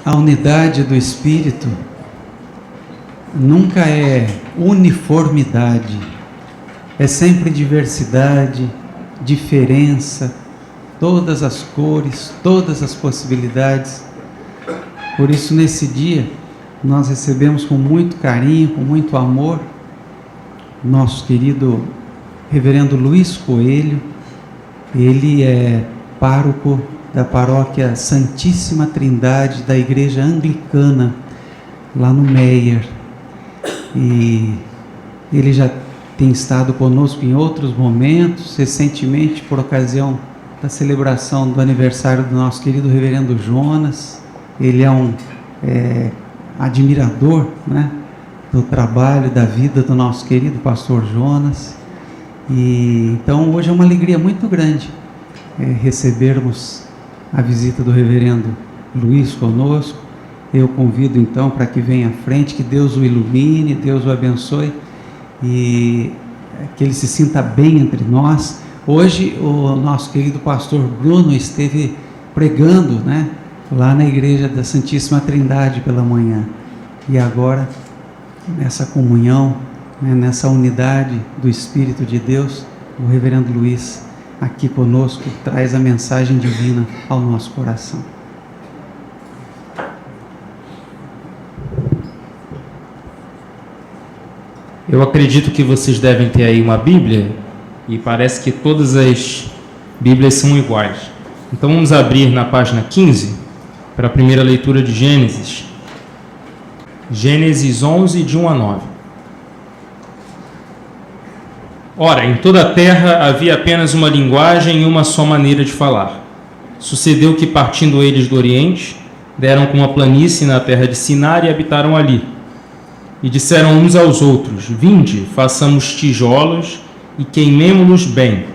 A unidade do Espírito nunca é uniformidade, é sempre diversidade, diferença, todas as cores, todas as possibilidades. Por isso, nesse dia, nós recebemos com muito carinho, com muito amor, nosso querido reverendo Luiz Coelho. Ele é pároco da paróquia Santíssima Trindade da Igreja Anglicana, lá no Meier. E ele já tem estado conosco em outros momentos, recentemente por ocasião da celebração do aniversário do nosso querido reverendo Jonas. Ele é um admirador, né, do trabalho, da vida do nosso querido pastor Jonas. E então hoje é uma alegria muito grande recebermos a visita do reverendo Luiz conosco. Eu convido então para que venha à frente, que Deus o ilumine, Deus o abençoe e que ele se sinta bem entre nós. Hoje o nosso querido pastor Bruno esteve pregando, né, lá na igreja da Santíssima Trindade pela manhã, e agora nessa comunhão, né, nessa unidade do Espírito de Deus, o reverendo Luiz aqui conosco traz a mensagem divina ao nosso coração. Eu acredito que vocês devem ter aí uma Bíblia, e parece que todas as Bíblias são iguais. Então vamos abrir na página 15, para a primeira leitura de Gênesis. Gênesis 11, de 1 a 9. Ora, em toda a terra havia apenas uma linguagem e uma só maneira de falar. Sucedeu que, partindo eles do Oriente, deram com uma planície na terra de Sinar e habitaram ali. E disseram uns aos outros: vinde, façamos tijolos e queimemo-los bem.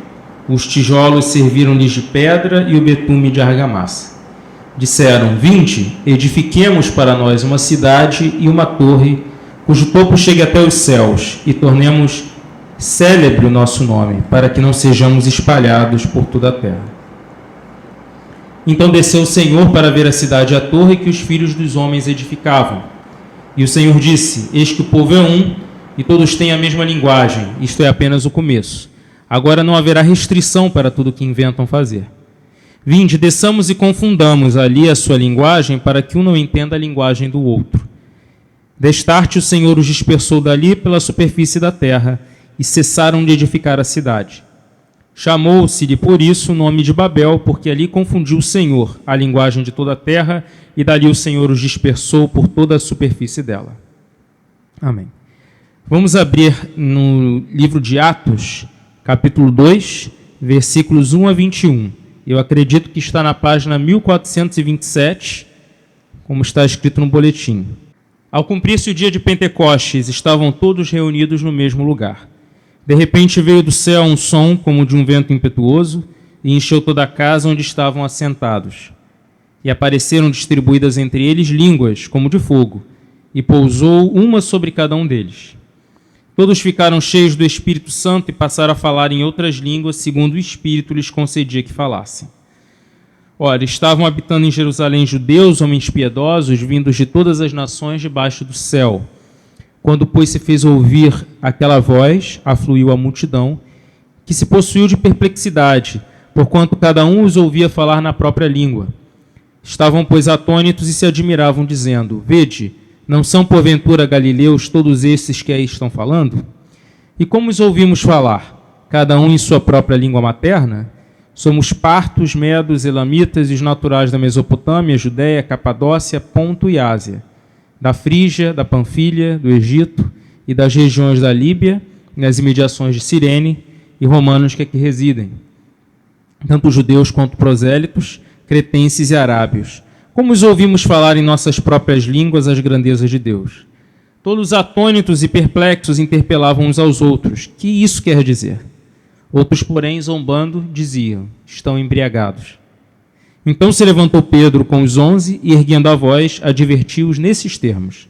Os tijolos serviram-lhes de pedra e o betume de argamassa. Disseram: vinde, edifiquemos para nós uma cidade e uma torre, cujo topo chegue até os céus, e tornemos célebre o nosso nome, para que não sejamos espalhados por toda a terra. Então desceu o Senhor para ver a cidade e a torre que os filhos dos homens edificavam. E o Senhor disse: eis que o povo é um, e todos têm a mesma linguagem. Isto é apenas o começo. Agora não haverá restrição para tudo o que inventam fazer. Vinde, desçamos e confundamos ali a sua linguagem, para que um não entenda a linguagem do outro. Destarte o Senhor os dispersou dali pela superfície da terra, e cessaram de edificar a cidade. Chamou-se-lhe por isso o nome de Babel, porque ali confundiu o Senhor a linguagem de toda a terra, e dali o Senhor os dispersou por toda a superfície dela. Amém. Vamos abrir no livro de Atos, capítulo 2, versículos 1 a 21. Eu acredito que está na página 1427, como está escrito no boletim. Ao cumprir-se o dia de Pentecostes, estavam todos reunidos no mesmo lugar. De repente veio do céu um som como de um vento impetuoso e encheu toda a casa onde estavam assentados. E apareceram distribuídas entre eles línguas como de fogo, e pousou uma sobre cada um deles. Todos ficaram cheios do Espírito Santo e passaram a falar em outras línguas, segundo o Espírito lhes concedia que falassem. Ora, estavam habitando em Jerusalém judeus, homens piedosos, vindos de todas as nações debaixo do céu. Quando, pois, se fez ouvir aquela voz, afluiu a multidão, que se possuiu de perplexidade, porquanto cada um os ouvia falar na própria língua. Estavam, pois, atônitos e se admiravam, dizendo: vede, não são porventura galileus todos esses que aí estão falando? E como os ouvimos falar, cada um em sua própria língua materna? Somos partos, medos, elamitas e os naturais da Mesopotâmia, Judéia, Capadócia, Ponto e Ásia, da Frígia, da Panfilha, do Egito e das regiões da Líbia, nas imediações de Cirene, e romanos que aqui residem, tanto judeus quanto prosélitos, cretenses e arábios. Como os ouvimos falar em nossas próprias línguas as grandezas de Deus? Todos atônitos e perplexos interpelavam uns aos outros: que isso quer dizer? Outros, porém, zombando, diziam: estão embriagados. Então se levantou Pedro com os 11 e, erguendo a voz, advertiu-os nesses termos: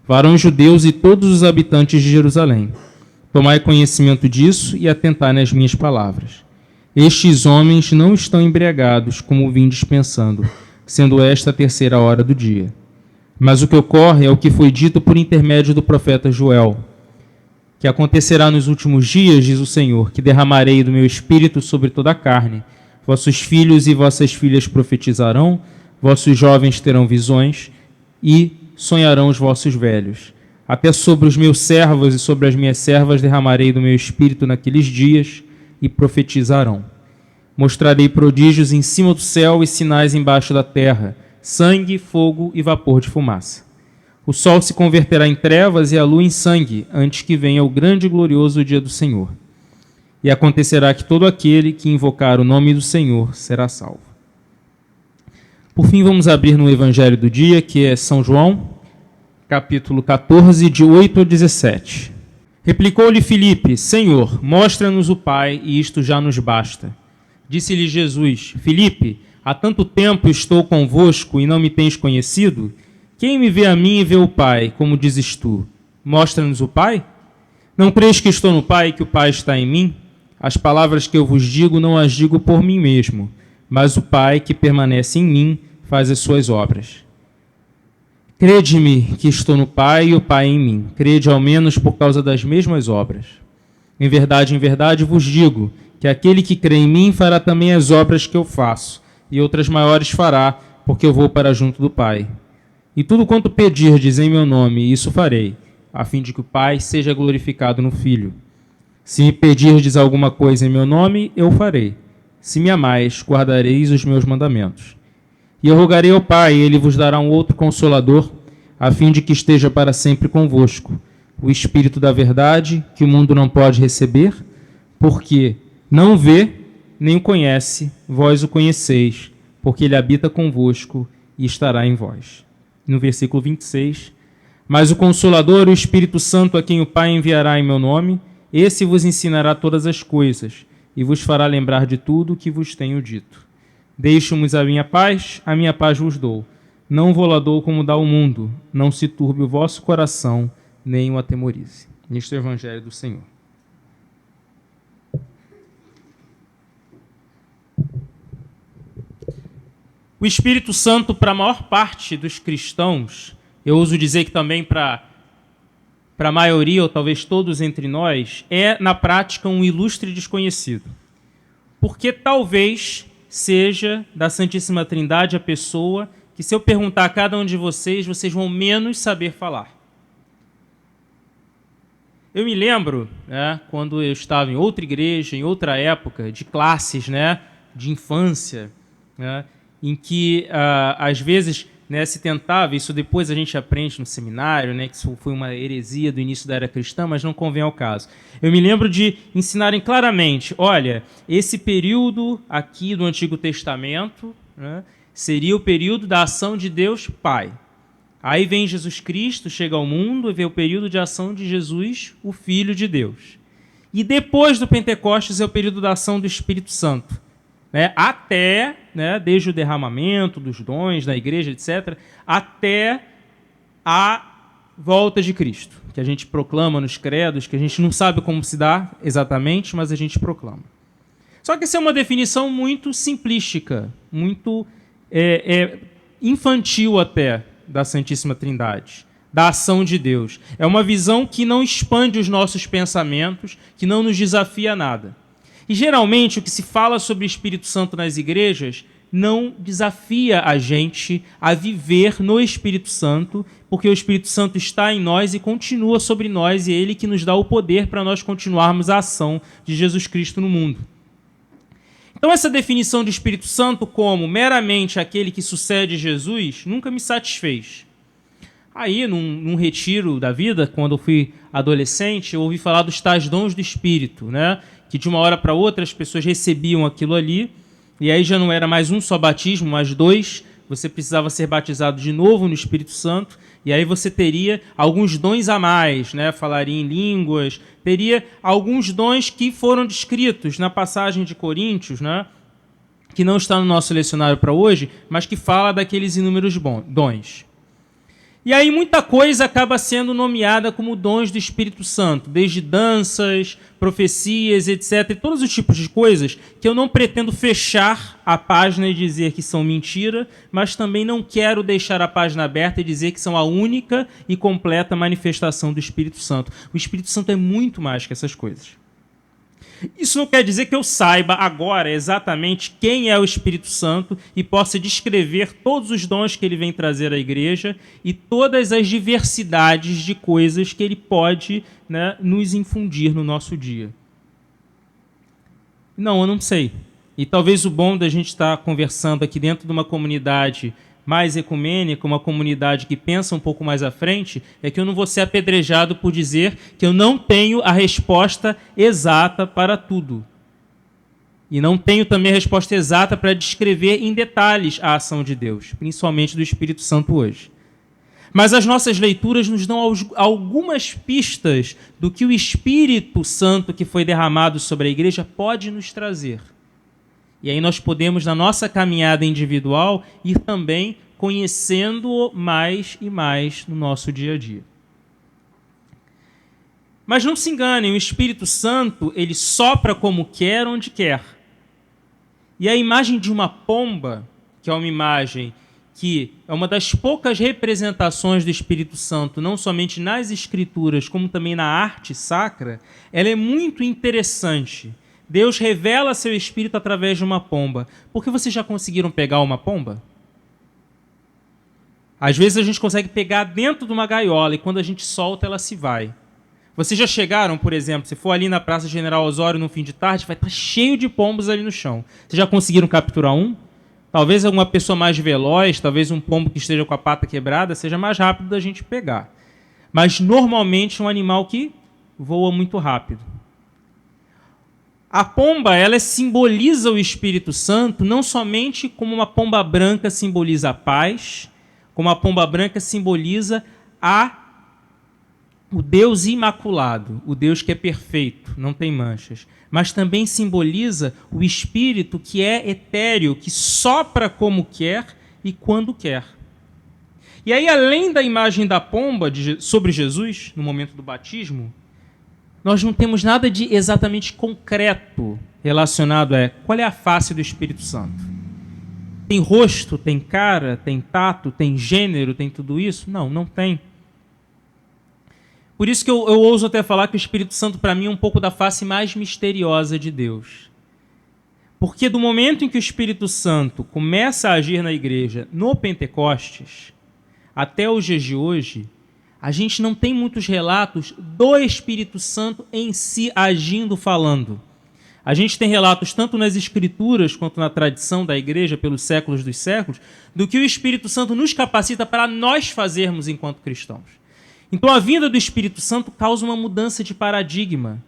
varões judeus e todos os habitantes de Jerusalém, tomai conhecimento disso e atentai nas minhas palavras. Estes homens não estão embriagados, como vindes pensando, sendo esta a terceira hora do dia. Mas o que ocorre é o que foi dito por intermédio do profeta Joel, que acontecerá nos últimos dias, diz o Senhor, que derramarei do meu espírito sobre toda a carne. Vossos filhos e vossas filhas profetizarão, vossos jovens terão visões e sonharão os vossos velhos. Até sobre os meus servos e sobre as minhas servas derramarei do meu espírito naqueles dias e profetizarão. Mostrarei prodígios em cima do céu e sinais embaixo da terra, sangue, fogo e vapor de fumaça. O sol se converterá em trevas e a lua em sangue, antes que venha o grande e glorioso dia do Senhor. E acontecerá que todo aquele que invocar o nome do Senhor será salvo. Por fim, vamos abrir no Evangelho do dia, que é São João, capítulo 14, de 8 a 17. Replicou-lhe Filipe: Senhor, mostra-nos o Pai, e isto já nos basta. Disse-lhe Jesus: Filipe, há tanto tempo estou convosco e não me tens conhecido? Quem me vê a mim e vê o Pai, como dizes tu? Mostra-nos o Pai? Não crês que estou no Pai e que o Pai está em mim? As palavras que eu vos digo não as digo por mim mesmo, mas o Pai que permanece em mim faz as suas obras. Crede-me que estou no Pai e o Pai em mim. Crede ao menos por causa das mesmas obras. Em verdade vos digo que aquele que crê em mim fará também as obras que eu faço, e outras maiores fará, porque eu vou para junto do Pai. E tudo quanto pedirdes em meu nome, isso farei, a fim de que o Pai seja glorificado no Filho. Se me pedirdes alguma coisa em meu nome, eu farei. Se me amais, guardareis os meus mandamentos. E eu rogarei ao Pai, e ele vos dará um outro Consolador, a fim de que esteja para sempre convosco, o Espírito da verdade, que o mundo não pode receber, porque não vê, nem o conhece, vós o conheceis, porque ele habita convosco e estará em vós. No versículo 26, mas o Consolador, o Espírito Santo, a quem o Pai enviará em meu nome, esse vos ensinará todas as coisas e vos fará lembrar de tudo o que vos tenho dito. Deixo-vos a minha paz vos dou. Não vou-la dou como dá o mundo. Não se turbe o vosso coração, nem o atemorize. Neste é o Evangelho do Senhor. O Espírito Santo, para a maior parte dos cristãos, eu ouso dizer que também para a maioria, ou talvez todos entre nós, é, na prática, um ilustre desconhecido. Porque talvez seja da Santíssima Trindade a pessoa que, se eu perguntar a cada um de vocês, vocês vão menos saber falar. Eu me lembro, quando eu estava em outra igreja, em outra época, de classes, de infância, em que, às vezes, se tentava, isso depois a gente aprende no seminário, que isso foi uma heresia do início da era cristã, mas não convém ao caso. Eu me lembro de ensinarem claramente, olha, esse período aqui do Antigo Testamento seria o período da ação de Deus Pai. Aí vem Jesus Cristo, chega ao mundo e vê o período de ação de Jesus, o Filho de Deus. E depois do Pentecostes é o período da ação do Espírito Santo. Até, desde o derramamento dos dons da igreja, etc., até a volta de Cristo, que a gente proclama nos credos, que a gente não sabe como se dá exatamente, mas a gente proclama. Só que essa é uma definição muito simplística, muito infantil até, da Santíssima Trindade, da ação de Deus. É uma visão que não expande os nossos pensamentos, que não nos desafia a nada. E, geralmente, o que se fala sobre o Espírito Santo nas igrejas não desafia a gente a viver no Espírito Santo, porque o Espírito Santo está em nós e continua sobre nós, e é ele que nos dá o poder para nós continuarmos a ação de Jesus Cristo no mundo. Então, essa definição de Espírito Santo como meramente aquele que sucede Jesus nunca me satisfez. Aí, num retiro da vida, quando eu fui adolescente, eu ouvi falar dos tais dons do Espírito, que de uma hora para outra as pessoas recebiam aquilo ali, e aí já não era mais um só batismo, mas dois. Você precisava ser batizado de novo no Espírito Santo, e aí você teria alguns dons a mais, falaria em línguas, teria alguns dons que foram descritos na passagem de Coríntios, que não está no nosso lecionário para hoje, mas que fala daqueles inúmeros dons. E aí muita coisa acaba sendo nomeada como dons do Espírito Santo, desde danças, profecias, etc. E todos os tipos de coisas que eu não pretendo fechar a página e dizer que são mentira, mas também não quero deixar a página aberta e dizer que são a única e completa manifestação do Espírito Santo. O Espírito Santo é muito mais que essas coisas. Isso não quer dizer que eu saiba agora exatamente quem é o Espírito Santo e possa descrever todos os dons que ele vem trazer à igreja e todas as diversidades de coisas que ele pode, né, nos infundir no nosso dia. Não, eu não sei. E talvez o bom da gente estar conversando aqui dentro de uma comunidade mais ecumênica, uma comunidade que pensa um pouco mais à frente, é que eu não vou ser apedrejado por dizer que eu não tenho a resposta exata para tudo. E não tenho também a resposta exata para descrever em detalhes a ação de Deus, principalmente do Espírito Santo hoje. Mas as nossas leituras nos dão algumas pistas do que o Espírito Santo que foi derramado sobre a igreja pode nos trazer. E aí nós podemos, na nossa caminhada individual, ir também conhecendo-o mais e mais no nosso dia a dia. Mas não se enganem, o Espírito Santo, ele sopra como quer, onde quer. E a imagem de uma pomba, que é uma imagem que é uma das poucas representações do Espírito Santo, não somente nas Escrituras, como também na arte sacra, ela é muito interessante. Deus revela seu Espírito através de uma pomba. Por que vocês já conseguiram pegar uma pomba? Às vezes a gente consegue pegar dentro de uma gaiola e quando a gente solta, ela se vai. Vocês já chegaram, por exemplo, se for ali na Praça General Osório no fim de tarde, vai estar cheio de pombos ali no chão. Vocês já conseguiram capturar um? Talvez alguma pessoa mais veloz, talvez um pombo que esteja com a pata quebrada, seja mais rápido da gente pegar. Mas normalmente é um animal que voa muito rápido. A pomba, ela simboliza o Espírito Santo não somente como uma pomba branca simboliza a paz, como a pomba branca simboliza o Deus imaculado, o Deus que é perfeito, não tem manchas, mas também simboliza o Espírito que é etéreo, que sopra como quer e quando quer. E aí, além da imagem da pomba sobre Jesus, no momento do batismo, nós não temos nada de exatamente concreto relacionado a qual é a face do Espírito Santo. Tem rosto, tem cara, tem tato, tem gênero, tem tudo isso? Não, não tem. Por isso que eu ouso até falar que o Espírito Santo, para mim, é um pouco da face mais misteriosa de Deus. Porque do momento em que o Espírito Santo começa a agir na igreja, no Pentecostes, até os dias de hoje, a gente não tem muitos relatos do Espírito Santo em si agindo, falando. A gente tem relatos tanto nas Escrituras quanto na tradição da igreja pelos séculos dos séculos, do que o Espírito Santo nos capacita para nós fazermos enquanto cristãos. Então a vinda do Espírito Santo causa uma mudança de paradigma.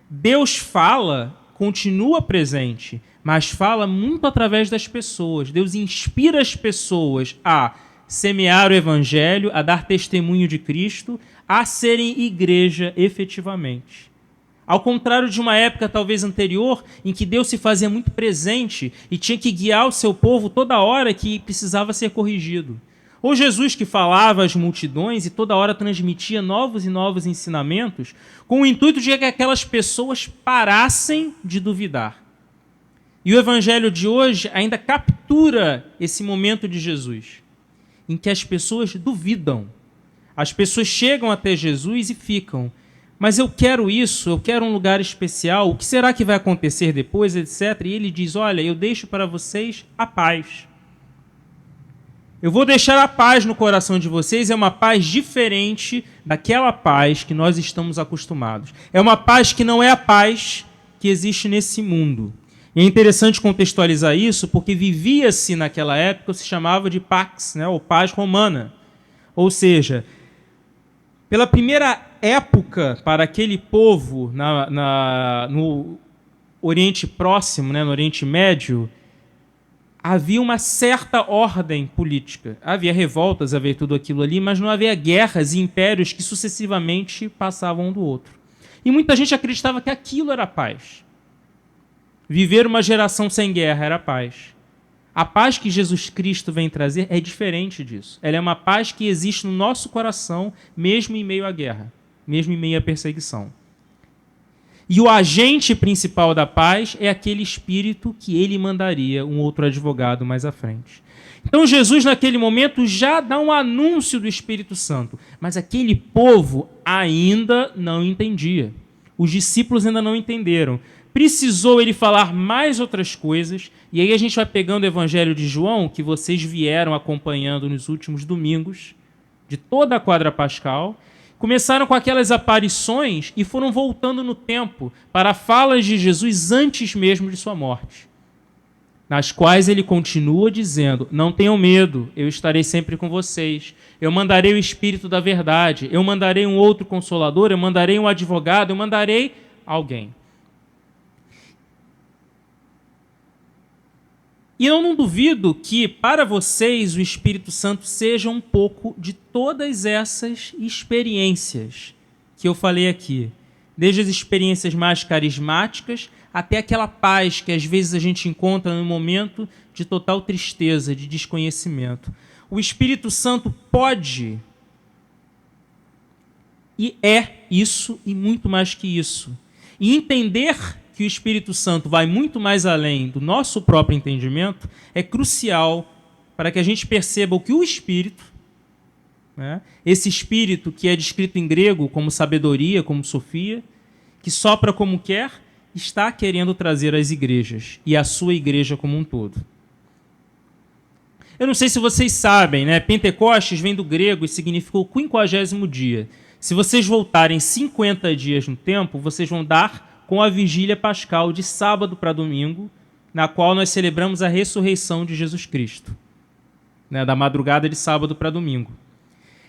Deus fala, continua presente, mas fala muito através das pessoas. Deus inspira as pessoas a semear o Evangelho, a dar testemunho de Cristo, a serem igreja efetivamente. Ao contrário de uma época talvez anterior, em que Deus se fazia muito presente e tinha que guiar o seu povo toda hora que precisava ser corrigido. Ou Jesus que falava às multidões e toda hora transmitia novos e novos ensinamentos com o intuito de que aquelas pessoas parassem de duvidar. E o Evangelho de hoje ainda captura esse momento de Jesus, em que as pessoas duvidam. As pessoas chegam até Jesus e ficam, mas eu quero isso, eu quero um lugar especial, o que será que vai acontecer depois, etc. E ele diz, olha, eu deixo para vocês a paz. Eu vou deixar a paz no coração de vocês, é uma paz diferente daquela paz que nós estamos acostumados. É uma paz que não é a paz que existe nesse mundo. E é interessante contextualizar isso, porque vivia-se naquela época, se chamava de Pax, né, ou paz romana. Ou seja, pela primeira época para aquele povo no Oriente Próximo, né, no Oriente Médio, havia uma certa ordem política. Havia revoltas, havia tudo aquilo ali, mas não havia guerras e impérios que sucessivamente passavam um do outro. E muita gente acreditava que aquilo era paz. Viver uma geração sem guerra era paz. A paz que Jesus Cristo vem trazer é diferente disso. Ela é uma paz que existe no nosso coração, mesmo em meio à guerra, mesmo em meio à perseguição. E o agente principal da paz é aquele Espírito que ele mandaria um outro advogado mais à frente. Então Jesus, naquele momento, já dá um anúncio do Espírito Santo, mas aquele povo ainda não entendia. Os discípulos ainda não entenderam. Precisou ele falar mais outras coisas, e aí a gente vai pegando o Evangelho de João, que vocês vieram acompanhando nos últimos domingos, de toda a quadra pascal, começaram com aquelas aparições e foram voltando no tempo para falas de Jesus antes mesmo de sua morte, nas quais ele continua dizendo: não tenham medo, eu estarei sempre com vocês, eu mandarei o Espírito da verdade, eu mandarei um outro Consolador, eu mandarei um advogado, eu mandarei alguém. E eu não duvido que, para vocês, o Espírito Santo seja um pouco de todas essas experiências que eu falei aqui. Desde as experiências mais carismáticas até aquela paz que às vezes a gente encontra no momento de total tristeza, de desconhecimento. O Espírito Santo pode e é isso e muito mais que isso. E entender que o Espírito Santo vai muito mais além do nosso próprio entendimento é crucial para que a gente perceba o que o Espírito, né, esse Espírito que é descrito em grego como sabedoria, como sofia, que sopra como quer, está querendo trazer às igrejas e à sua igreja como um todo. Eu não sei se vocês sabem, né? Pentecostes vem do grego e significa o 50º dia. Se vocês voltarem 50 dias no tempo, vocês vão dar com a vigília pascal de sábado para domingo, na qual nós celebramos a ressurreição de Jesus Cristo, né, da madrugada de sábado para domingo.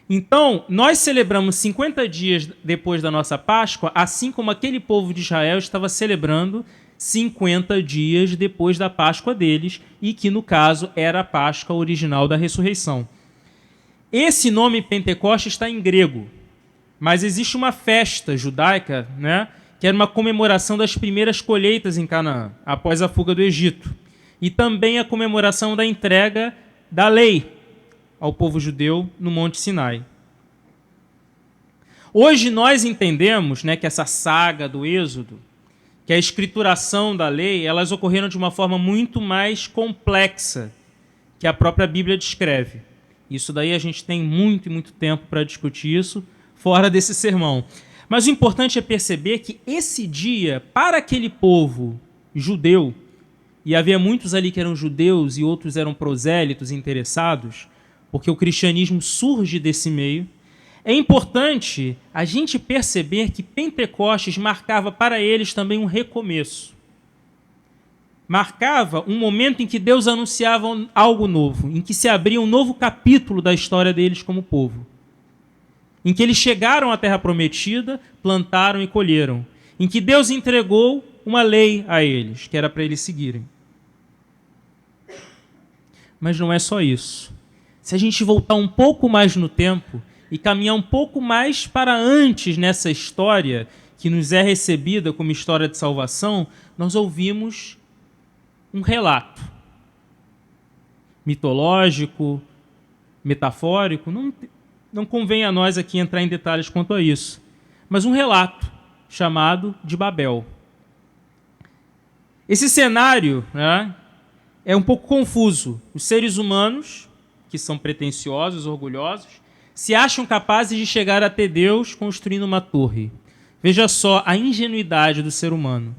Então, nós celebramos 50 dias depois da nossa Páscoa, assim como aquele povo de Israel estava celebrando 50 dias depois da Páscoa deles, e que, no caso, era a Páscoa original da ressurreição. Esse nome Pentecoste está em grego, mas existe uma festa judaica, né, que era uma comemoração das primeiras colheitas em Canaã, após a fuga do Egito. E também a comemoração da entrega da lei ao povo judeu no Monte Sinai. Hoje nós entendemos, né, que essa saga do Êxodo, que a escrituração da lei, elas ocorreram de uma forma muito mais complexa que a própria Bíblia descreve. Isso daí a gente tem muito e muito tempo para discutir isso, fora desse sermão. Mas o importante é perceber que esse dia, para aquele povo judeu, e havia muitos ali que eram judeus e outros eram prosélitos interessados, porque o cristianismo surge desse meio, é importante a gente perceber que Pentecostes marcava para eles também um recomeço. Marcava um momento em que Deus anunciava algo novo, em que se abria um novo capítulo da história deles como povo. Em que eles chegaram à terra prometida, plantaram e colheram. Em que Deus entregou uma lei a eles, que era para eles seguirem. Mas não é só isso. Se a gente voltar um pouco mais no tempo e caminhar um pouco mais para antes nessa história, que nos é recebida como história de salvação, nós ouvimos um relato mitológico, metafórico, não convém a nós aqui entrar em detalhes quanto a isso, mas um relato chamado de Babel. Esse cenário, né, é um pouco confuso. Os seres humanos, que são pretensiosos, orgulhosos, se acham capazes de chegar até Deus construindo uma torre. Veja só a ingenuidade do ser humano.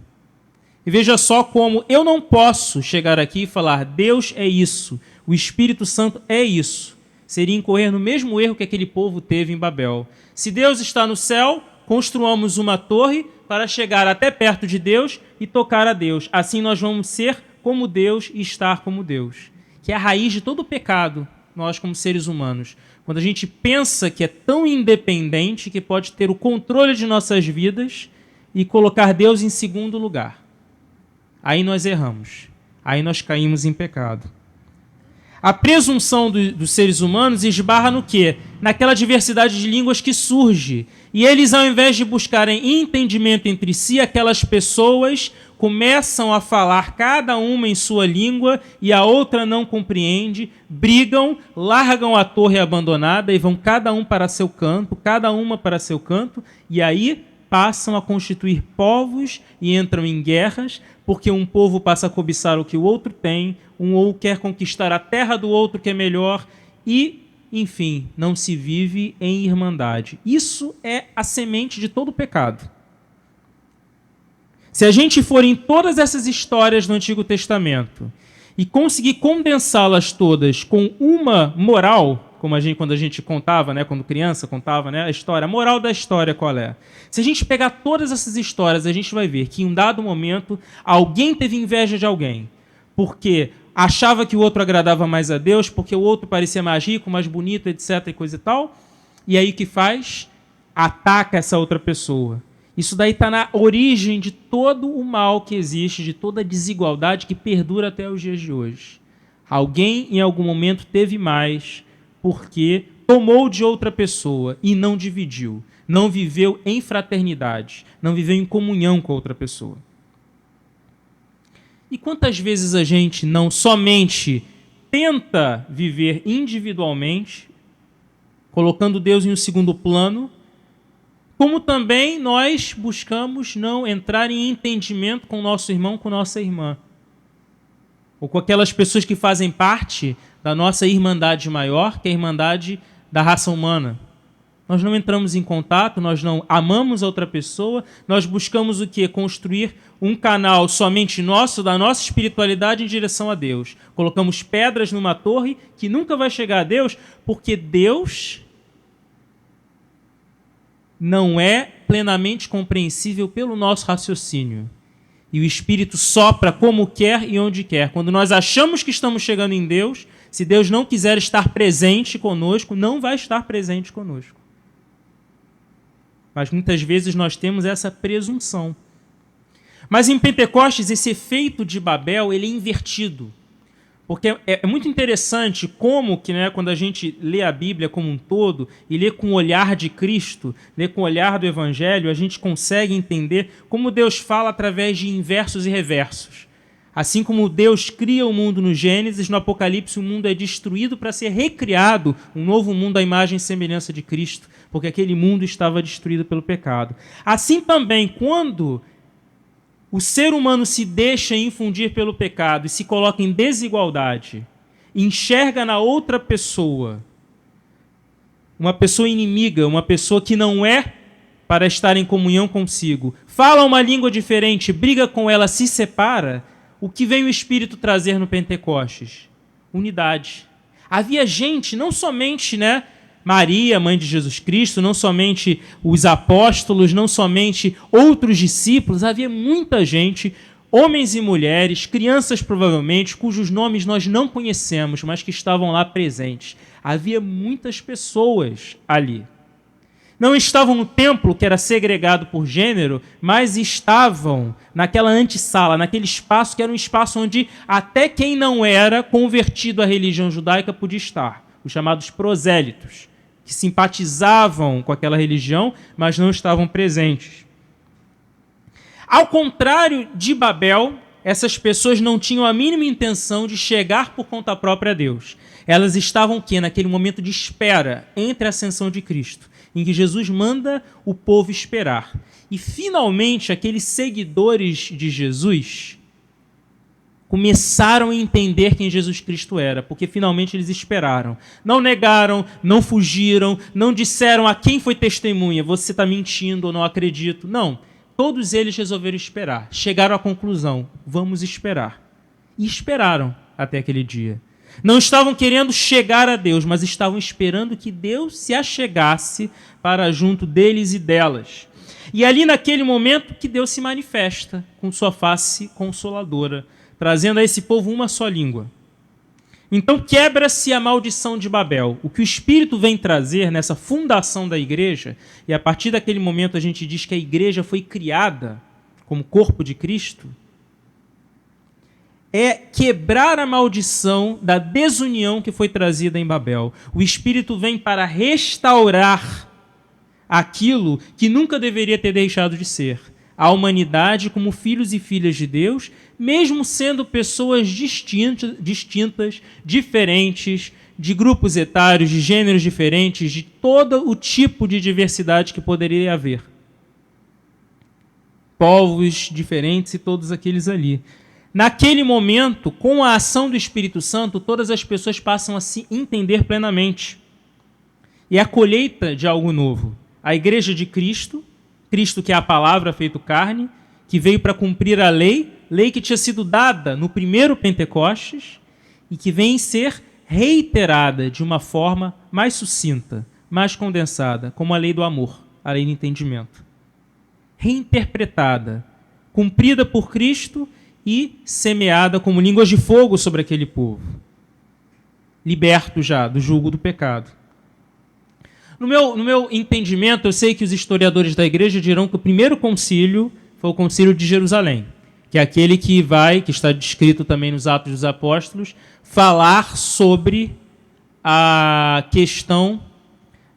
E veja só como eu não posso chegar aqui e falar Deus é isso, o Espírito Santo é isso. Seria incorrer no mesmo erro que aquele povo teve em Babel. Se Deus está no céu, construamos uma torre para chegar até perto de Deus e tocar a Deus. Assim nós vamos ser como Deus e estar como Deus. Que é a raiz de todo o pecado, nós como seres humanos. Quando a gente pensa que é tão independente que pode ter o controle de nossas vidas e colocar Deus em segundo lugar. Aí nós erramos. Aí nós caímos em pecado. A presunção dos seres humanos esbarra no quê? Naquela diversidade de línguas que surge. E eles, ao invés de buscarem entendimento entre si, aquelas pessoas começam a falar cada uma em sua língua e a outra não compreende, brigam, largam a torre abandonada e vão cada um para seu canto, cada uma para seu canto, e aí passam a constituir povos e entram em guerras, porque um povo passa a cobiçar o que o outro tem, um ou quer conquistar a terra do outro que é melhor, e, enfim, não se vive em irmandade. Isso é a semente de todo o pecado. Se a gente for em todas essas histórias do Antigo Testamento e conseguir condensá-las todas com uma moral, como quando a gente contava, né, quando criança contava, né, a moral da história qual é? Se a gente pegar todas essas histórias, a gente vai ver que em um dado momento alguém teve inveja de alguém, porque achava que o outro agradava mais a Deus, porque o outro parecia mais rico, mais bonito, etc, e coisa e tal, e aí o que faz? Ataca essa outra pessoa. Isso daí está na origem de todo o mal que existe, de toda a desigualdade que perdura até os dias de hoje. Alguém, em algum momento, teve mais porque tomou de outra pessoa e não dividiu. Não viveu em fraternidade, não viveu em comunhão com outra pessoa. E quantas vezes a gente não somente tenta viver individualmente, colocando Deus em um segundo plano, como também nós buscamos não entrar em entendimento com o nosso irmão, com nossa irmã. Ou com aquelas pessoas que fazem parte da nossa irmandade maior, que é a irmandade da raça humana. Nós não entramos em contato, nós não amamos a outra pessoa, nós buscamos o quê? Construir um canal somente nosso, da nossa espiritualidade em direção a Deus. Colocamos pedras numa torre que nunca vai chegar a Deus, porque Deus não é plenamente compreensível pelo nosso raciocínio. E o Espírito sopra como quer e onde quer. Quando nós achamos que estamos chegando em Deus, se Deus não quiser estar presente conosco, não vai estar presente conosco. Mas muitas vezes nós temos essa presunção. Mas em Pentecostes, esse efeito de Babel ele é invertido. Porque é muito interessante como que, né, quando a gente lê a Bíblia como um todo e lê com o olhar de Cristo, lê com o olhar do Evangelho, a gente consegue entender como Deus fala através de inversos e reversos. Assim como Deus cria o mundo no Gênesis, no Apocalipse o mundo é destruído para ser recriado, um novo mundo à imagem e semelhança de Cristo, porque aquele mundo estava destruído pelo pecado. Assim também, quando o ser humano se deixa infundir pelo pecado e se coloca em desigualdade, enxerga na outra pessoa uma pessoa inimiga, uma pessoa que não é para estar em comunhão consigo, fala uma língua diferente, briga com ela, se separa, o que vem o Espírito trazer no Pentecostes? Unidade. Havia gente, não somente, né, Maria, mãe de Jesus Cristo, não somente os apóstolos, não somente outros discípulos, havia muita gente, homens e mulheres, crianças provavelmente, cujos nomes nós não conhecemos, mas que estavam lá presentes. Havia muitas pessoas ali. Não estavam no templo, que era segregado por gênero, mas estavam naquela antessala, naquele espaço que era um espaço onde até quem não era convertido à religião judaica podia estar, os chamados prosélitos, que simpatizavam com aquela religião, mas não estavam presentes. Ao contrário de Babel, essas pessoas não tinham a mínima intenção de chegar por conta própria a Deus. Elas estavam aqui, naquele momento de espera entre a ascensão de Cristo, em que Jesus manda o povo esperar. E, finalmente, aqueles seguidores de Jesus começaram a entender quem Jesus Cristo era, porque finalmente eles esperaram. Não negaram, não fugiram, não disseram a quem foi testemunha, você está mentindo ou não acredito. Não, todos eles resolveram esperar. Chegaram à conclusão, vamos esperar. E esperaram até aquele dia. Não estavam querendo chegar a Deus, mas estavam esperando que Deus se achegasse para junto deles e delas. E ali naquele momento que Deus se manifesta com sua face consoladora, trazendo a esse povo uma só língua. Então quebra-se a maldição de Babel. O que o Espírito vem trazer nessa fundação da igreja, e a partir daquele momento a gente diz que a igreja foi criada como corpo de Cristo, é quebrar a maldição da desunião que foi trazida em Babel. O Espírito vem para restaurar aquilo que nunca deveria ter deixado de ser. a humanidade como filhos e filhas de Deus, mesmo sendo pessoas distintas, diferentes, de grupos etários, de gêneros diferentes, de todo o tipo de diversidade que poderia haver. Povos diferentes e todos aqueles ali. Naquele momento, com a ação do Espírito Santo, todas as pessoas passam a se entender plenamente. E é a colheita de algo novo. A igreja de Cristo, Cristo que é a palavra feito carne, que veio para cumprir a lei que tinha sido dada no primeiro Pentecostes e que vem ser reiterada de uma forma mais sucinta, mais condensada, como a lei do amor, a lei do entendimento. Reinterpretada, cumprida por Cristo e semeada como línguas de fogo sobre aquele povo. Liberto já do jugo do pecado. No meu entendimento, eu sei que os historiadores da igreja dirão que o primeiro concílio foi o concílio de Jerusalém, que é aquele que está descrito também nos Atos dos Apóstolos, falar sobre a questão,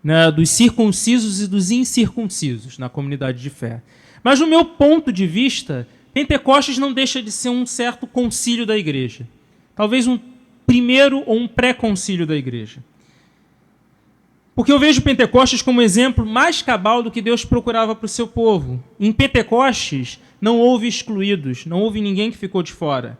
né, dos circuncisos e dos incircuncisos na comunidade de fé. Mas, no meu ponto de vista, Pentecostes não deixa de ser um certo concílio da igreja. Talvez um primeiro ou um pré-concílio da igreja. Porque eu vejo Pentecostes como exemplo mais cabal do que Deus procurava para o seu povo. Em Pentecostes não houve excluídos, não houve ninguém que ficou de fora.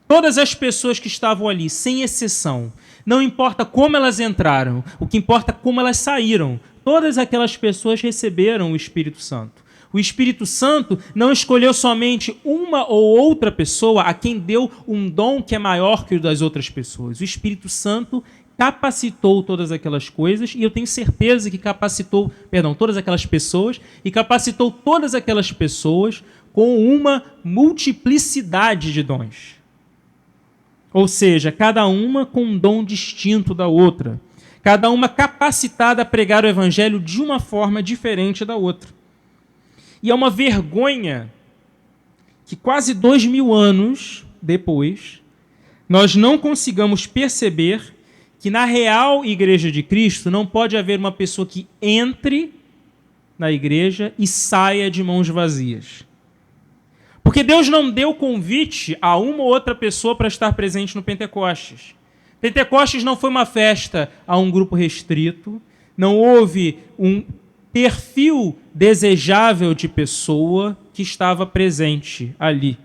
Todas as pessoas que estavam ali, sem exceção, não importa como elas entraram, o que importa é como elas saíram. Todas aquelas pessoas receberam o Espírito Santo. O Espírito Santo não escolheu somente uma ou outra pessoa a quem deu um dom que é maior que o das outras pessoas. O Espírito Santo capacitou todas aquelas coisas, e eu tenho certeza que todas aquelas pessoas, e capacitou todas aquelas pessoas com uma multiplicidade de dons. Ou seja, cada uma com um dom distinto da outra. Cada uma capacitada a pregar o evangelho de uma forma diferente da outra. E é uma vergonha que quase 2000 anos depois, nós não consigamos perceber que na real igreja de Cristo não pode haver uma pessoa que entre na igreja e saia de mãos vazias. Porque Deus não deu convite a uma ou outra pessoa para estar presente no Pentecostes. Pentecostes não foi uma festa a um grupo restrito, não houve um perfil desejável de pessoa que estava presente ali.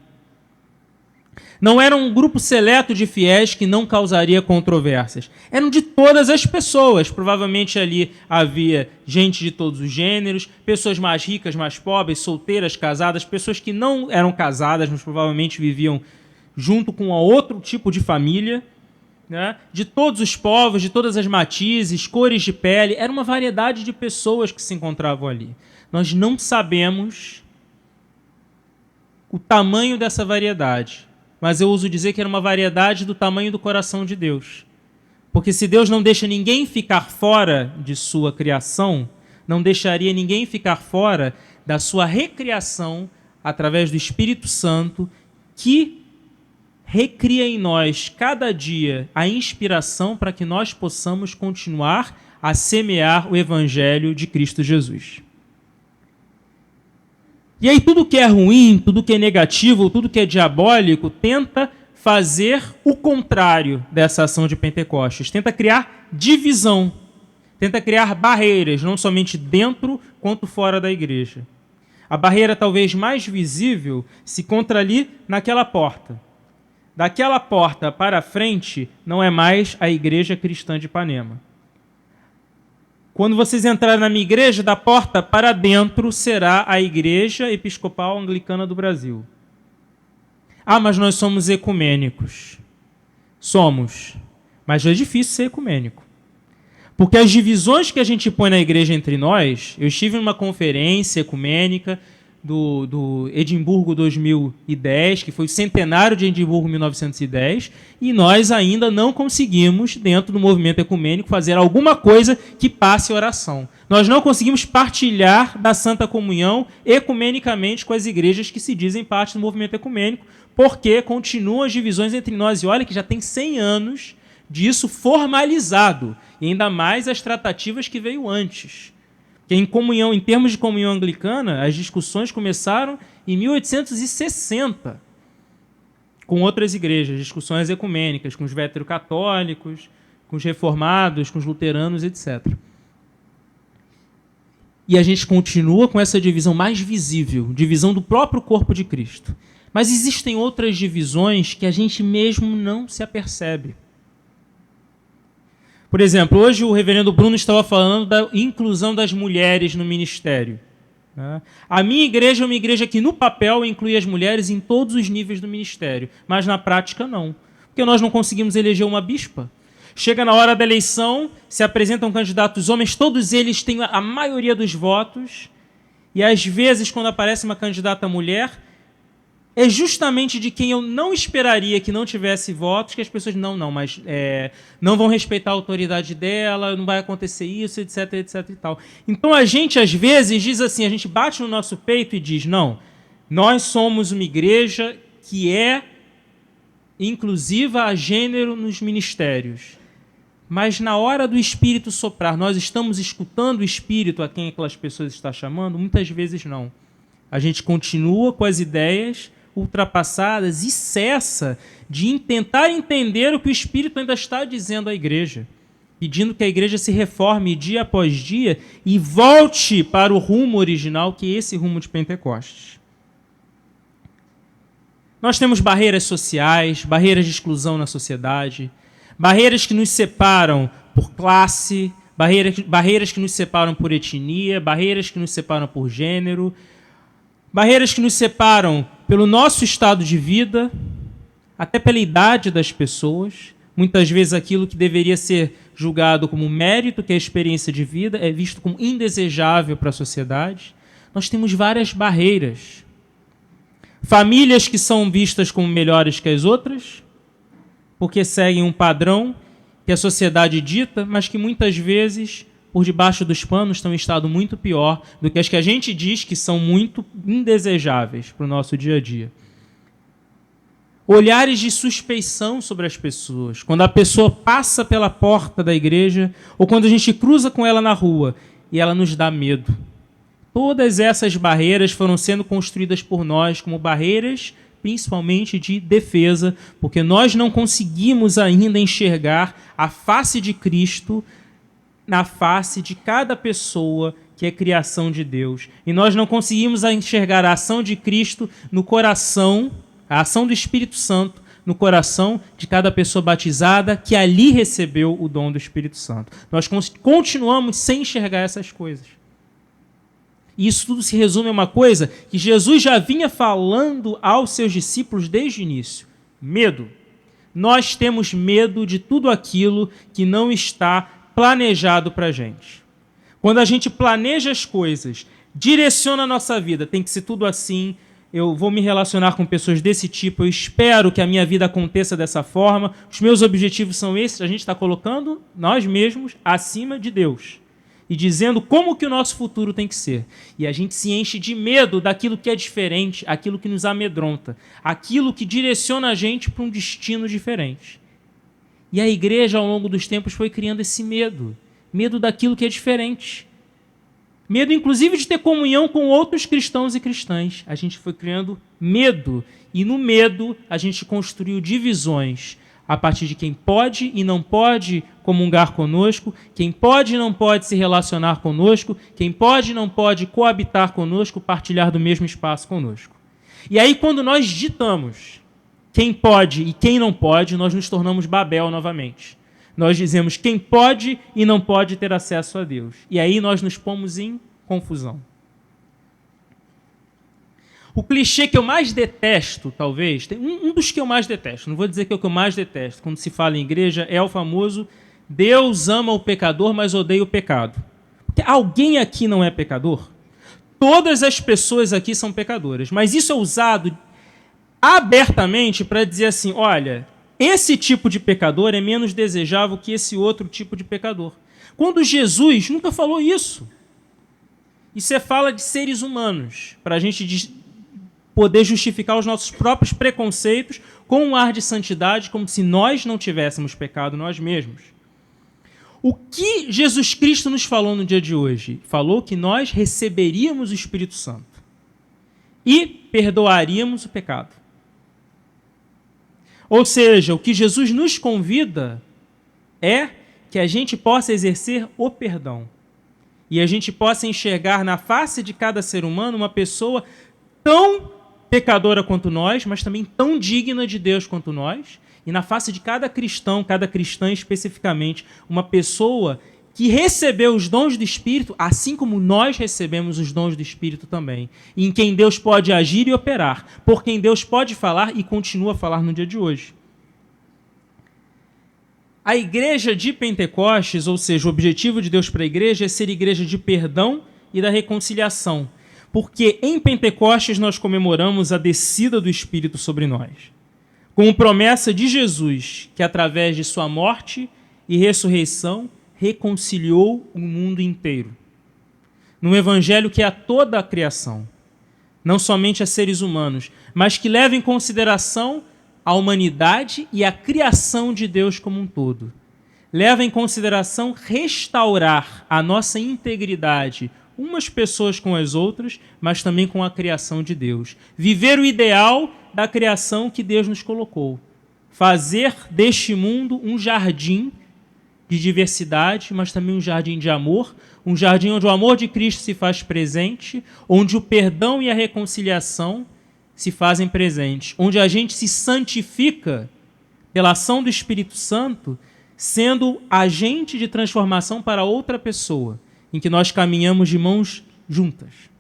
Não era um grupo seleto de fiéis que não causaria controvérsias. Eram de todas as pessoas. Provavelmente ali havia gente de todos os gêneros, pessoas mais ricas, mais pobres, solteiras, casadas, pessoas que não eram casadas, mas provavelmente viviam junto com outro tipo de família, né? De todos os povos, de todas as matizes, cores de pele. Era uma variedade de pessoas que se encontravam ali. Nós não sabemos o tamanho dessa variedade, mas eu ouso dizer que era uma variedade do tamanho do coração de Deus. Porque se Deus não deixa ninguém ficar fora de sua criação, não deixaria ninguém ficar fora da sua recriação através do Espírito Santo, que recria em nós cada dia a inspiração para que nós possamos continuar a semear o Evangelho de Cristo Jesus. E aí tudo que é ruim, tudo que é negativo, tudo que é diabólico, tenta fazer o contrário dessa ação de Pentecostes. Tenta criar divisão, tenta criar barreiras, não somente dentro quanto fora da igreja. A barreira talvez mais visível se encontra ali naquela porta. Daquela porta para frente não é mais a Igreja Cristã de Ipanema. Quando vocês entrarem na minha igreja, da porta para dentro será a Igreja Episcopal Anglicana do Brasil. Ah, mas nós somos ecumênicos. Somos. Mas é difícil ser ecumênico. Porque as divisões que a gente põe na igreja entre nós... Eu estive numa conferência ecumênica do Edimburgo 2010, que foi o centenário de Edimburgo 1910, e nós ainda não conseguimos, dentro do movimento ecumênico, fazer alguma coisa que passe oração. Nós não conseguimos partilhar da Santa Comunhão ecumenicamente com as igrejas que se dizem parte do movimento ecumênico, porque continuam as divisões entre nós. E olha que já tem 100 anos disso formalizado, e ainda mais as tratativas que veio antes. Que Porque em termos de comunhão anglicana, as discussões começaram em 1860, com outras igrejas, discussões ecumênicas, com os veterocatólicos, com os reformados, com os luteranos, etc. E a gente continua com essa divisão mais visível, divisão do próprio corpo de Cristo. Mas existem outras divisões que a gente mesmo não se apercebe. Por exemplo, hoje o reverendo Bruno estava falando da inclusão das mulheres no ministério. A minha igreja é uma igreja que, no papel, inclui as mulheres em todos os níveis do ministério, mas na prática não. Porque nós não conseguimos eleger uma bispa. Chega na hora da eleição, se apresentam candidatos homens, todos eles têm a maioria dos votos, e às vezes, quando aparece uma candidata mulher, é justamente de quem eu não esperaria que não tivesse votos, que as pessoas não vão respeitar a autoridade dela, não vai acontecer isso, etc, etc e tal. Então a gente, às vezes, diz assim, a gente bate no nosso peito e diz, não, nós somos uma igreja que é inclusiva a gênero nos ministérios. Mas na hora do Espírito soprar, nós estamos escutando o Espírito a quem aquelas pessoas estão chamando? Muitas vezes não. A gente continua com as ideias ultrapassadas e cessa de tentar entender o que o Espírito ainda está dizendo à igreja, pedindo que a igreja se reforme dia após dia e volte para o rumo original, que é esse rumo de Pentecostes. Nós temos barreiras sociais, barreiras de exclusão na sociedade, barreiras que nos separam por classe, barreiras que nos separam por etnia, barreiras que nos separam por gênero, barreiras que nos separam pelo nosso estado de vida, até pela idade das pessoas. Muitas vezes aquilo que deveria ser julgado como mérito, que é a experiência de vida, é visto como indesejável para a sociedade. Nós temos várias barreiras. Famílias que são vistas como melhores que as outras, porque seguem um padrão que a sociedade dita, mas que muitas vezes, por debaixo dos panos, estão em estado muito pior do que as que a gente diz que são muito indesejáveis para o nosso dia a dia. Olhares de suspeição sobre as pessoas. Quando a pessoa passa pela porta da igreja, ou quando a gente cruza com ela na rua, e ela nos dá medo. Todas essas barreiras foram sendo construídas por nós como barreiras, principalmente de defesa, porque nós não conseguimos ainda enxergar a face de Cristo na face de cada pessoa que é criação de Deus. E nós não conseguimos enxergar a ação de Cristo no coração, a ação do Espírito Santo no coração de cada pessoa batizada que ali recebeu o dom do Espírito Santo. Nós continuamos sem enxergar essas coisas. E isso tudo se resume a uma coisa que Jesus já vinha falando aos seus discípulos desde o início. Medo. Nós temos medo de tudo aquilo que não está planejado para a gente. Quando a gente planeja as coisas, direciona a nossa vida, tem que ser tudo assim, eu vou me relacionar com pessoas desse tipo, eu espero que a minha vida aconteça dessa forma, os meus objetivos são esses, a gente está colocando nós mesmos acima de Deus e dizendo como que o nosso futuro tem que ser. E a gente se enche de medo daquilo que é diferente, aquilo que nos amedronta, aquilo que direciona a gente para um destino diferente. E a igreja, ao longo dos tempos, foi criando esse medo. Medo daquilo que é diferente. Medo, inclusive, de ter comunhão com outros cristãos e cristãs. A gente foi criando medo. E no medo, a gente construiu divisões a partir de quem pode e não pode comungar conosco, quem pode e não pode se relacionar conosco, quem pode e não pode coabitar conosco, partilhar do mesmo espaço conosco. E aí, quando nós ditamos quem pode e quem não pode, nós nos tornamos Babel novamente. Nós dizemos quem pode e não pode ter acesso a Deus. E aí nós nos pomos em confusão. O clichê que eu mais detesto, talvez, um dos que eu mais detesto, não vou dizer que é o que eu mais detesto, quando se fala em igreja, é o famoso Deus ama o pecador, mas odeia o pecado. Porque alguém aqui não é pecador? Todas as pessoas aqui são pecadoras, mas isso é usado abertamente para dizer assim, olha, esse tipo de pecador é menos desejável que esse outro tipo de pecador. Quando Jesus nunca falou isso. Isso é fala de seres humanos, para a gente poder justificar os nossos próprios preconceitos com um ar de santidade, como se nós não tivéssemos pecado nós mesmos. O que Jesus Cristo nos falou no dia de hoje? Falou que nós receberíamos o Espírito Santo e perdoaríamos o pecado. Ou seja, o que Jesus nos convida é que a gente possa exercer o perdão. E a gente possa enxergar na face de cada ser humano uma pessoa tão pecadora quanto nós, mas também tão digna de Deus quanto nós. E na face de cada cristão, cada cristã especificamente, uma pessoa que recebeu os dons do Espírito, assim como nós recebemos os dons do Espírito também. E em quem Deus pode agir e operar, por quem Deus pode falar e continua a falar no dia de hoje. A igreja de Pentecostes, ou seja, o objetivo de Deus para a igreja é ser igreja de perdão e da reconciliação. Porque em Pentecostes nós comemoramos a descida do Espírito sobre nós. Como promessa de Jesus, que através de sua morte e ressurreição reconciliou o mundo inteiro. Num evangelho que é a toda a criação, não somente a seres humanos, mas que leva em consideração a humanidade e a criação de Deus como um todo. Leva em consideração restaurar a nossa integridade, umas pessoas com as outras, mas também com a criação de Deus. Viver o ideal da criação que Deus nos colocou. Fazer deste mundo um jardim de diversidade, mas também um jardim de amor, um jardim onde o amor de Cristo se faz presente, onde o perdão e a reconciliação se fazem presentes, onde a gente se santifica pela ação do Espírito Santo, sendo agente de transformação para outra pessoa, em que nós caminhamos de mãos juntas.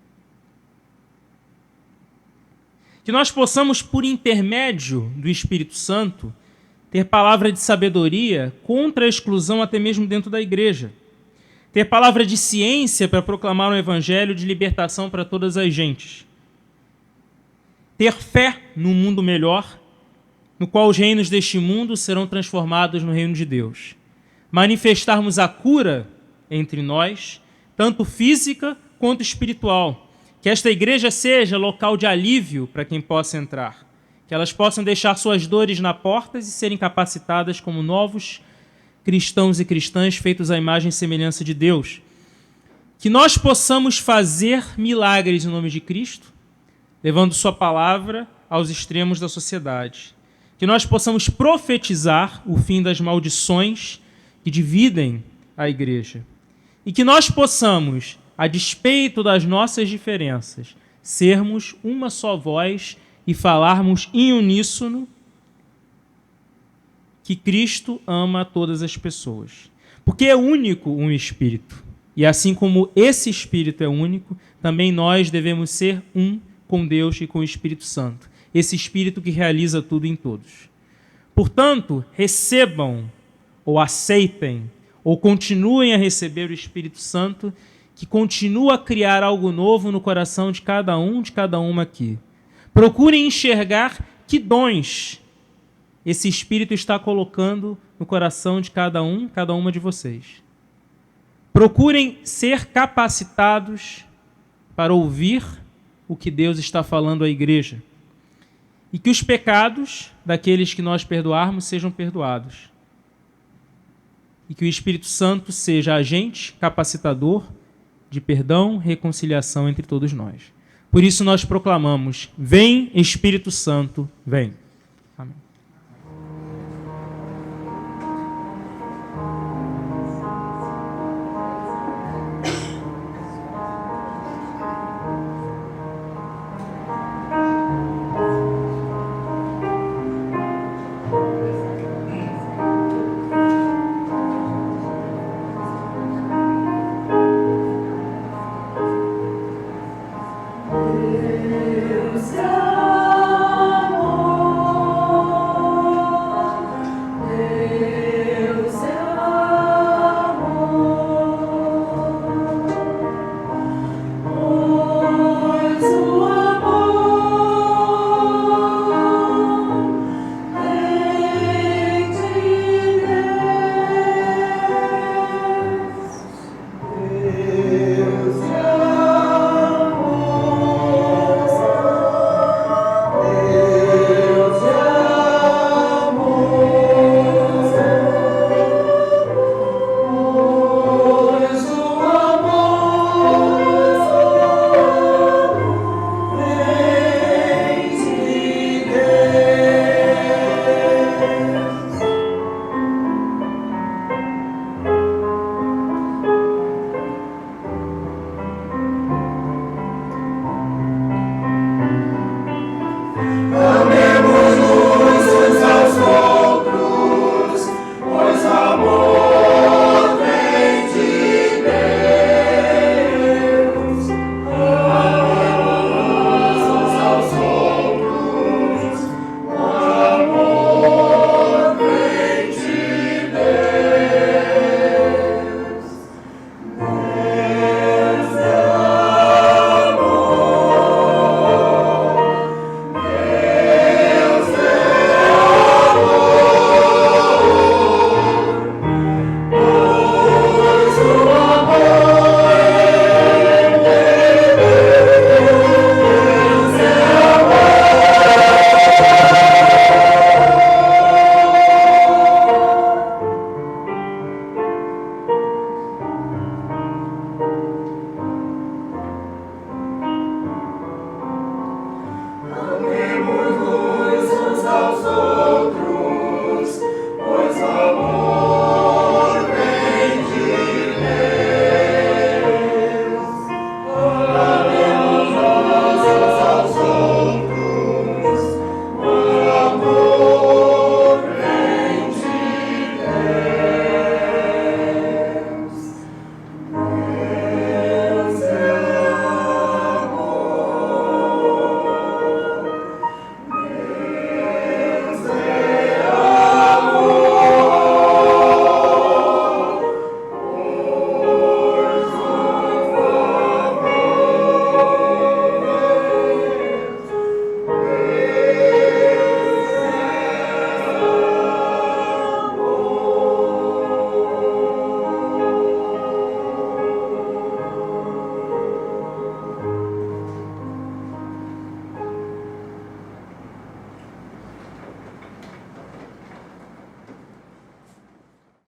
Que nós possamos, por intermédio do Espírito Santo, ter palavra de sabedoria contra a exclusão até mesmo dentro da igreja. Ter palavra de ciência para proclamar um evangelho de libertação para todas as gentes. Ter fé num mundo melhor, no qual os reinos deste mundo serão transformados no reino de Deus. Manifestarmos a cura entre nós, tanto física quanto espiritual. Que esta igreja seja local de alívio para quem possa entrar. Que elas possam deixar suas dores na porta e serem capacitadas como novos cristãos e cristãs feitos à imagem e semelhança de Deus. Que nós possamos fazer milagres em nome de Cristo, levando sua palavra aos extremos da sociedade. Que nós possamos profetizar o fim das maldições que dividem a igreja. E que nós possamos, a despeito das nossas diferenças, sermos uma só voz e falarmos em uníssono que Cristo ama todas as pessoas. Porque é único um Espírito. E assim como esse Espírito é único, também nós devemos ser um com Deus e com o Espírito Santo. Esse Espírito que realiza tudo em todos. Portanto, recebam, ou aceitem, ou continuem a receber o Espírito Santo, que continua a criar algo novo no coração de cada uma aqui. Procurem enxergar que dons esse Espírito está colocando no coração de cada uma de vocês. Procurem ser capacitados para ouvir o que Deus está falando à igreja. E que os pecados daqueles que nós perdoarmos sejam perdoados. E que o Espírito Santo seja agente capacitador de perdão, reconciliação entre todos nós. Por isso nós proclamamos: vem Espírito Santo, vem.